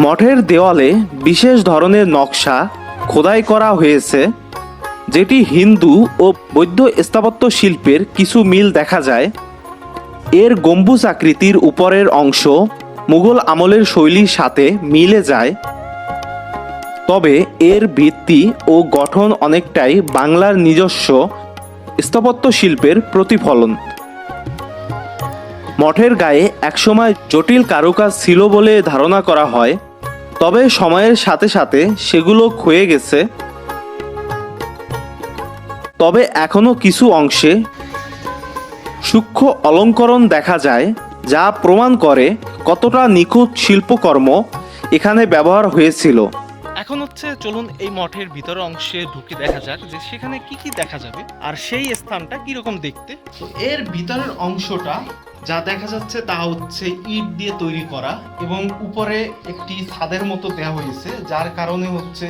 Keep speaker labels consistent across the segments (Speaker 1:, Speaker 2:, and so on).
Speaker 1: মঠের দেওয়ালে বিশেষ ধরনের নকশা খোদাই করা হয়েছে, যেটি হিন্দু ও বৌদ্ধ স্থাপত্য শিল্পের কিছু মিল দেখা যায়। এর গম্বুজ আকৃতির উপরের অংশ মুঘল আমলের শৈলীর সাথে মিলে যায়, তবে এর ভিত্তি ও গঠন অনেকটাই বাংলার নিজস্ব স্থাপত্য শিল্পের প্রতিফলন। মঠের গায়ে একসময় জটিল কারুকাজ ছিল বলে ধারণা করা হয়, তবে সময়ের সাথে সাথে সেগুলো ক্ষয়ে গেছে। তবে এখনও কিছু অংশে সূক্ষ্ম অলঙ্করণ দেখা যায়, যা প্রমাণ করে কতটা নিখুঁত শিল্পকর্ম এখানে ব্যবহার হয়েছিল।
Speaker 2: এখন হচ্ছে চলুন এই মঠের ভিতর অংশে ঢুকে দেখা যাক যে সেখানে কি কি দেখা যাবে আর সেই স্থানটা কিরকম দেখতে। তো এর ভিতরের অংশটা যা দেখা যাচ্ছে তা হচ্ছে ইট দিয়ে তৈরি করা এবং উপরে একটি ছাদের মতো দেওয়া হয়েছে, যার কারণে হচ্ছে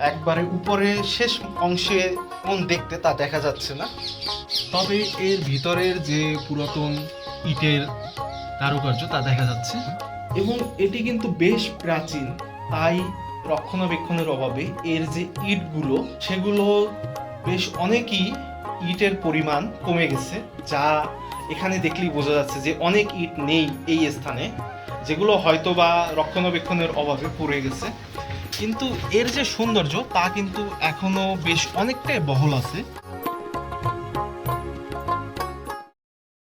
Speaker 2: একবারে উপরে শেষ অংশে কোন দেখতে তা দেখা যাচ্ছে না। তবে এর ভিতরের যে পুরাতন ইটের কারুকার্য তা দেখা যাচ্ছে এবং এটি কিন্তু বেশ প্রাচীন, তাই রক্ষণাবেক্ষণের অভাবে এর যে ইটগুলো সেগুলো বেশ অনেকই ইটের পরিমাণ কমে গেছে, যা এখানে দেখলেই বোঝা যাচ্ছে যে অনেক ইট নেই এই স্থানে, যেগুলো হয়তো বা রক্ষণাবেক্ষণের অভাবে পড়ে গেছে। কিন্তু এর যে সৌন্দর্য তা কিন্তু এখনো বেশ অনেকটাই বহাল আছে।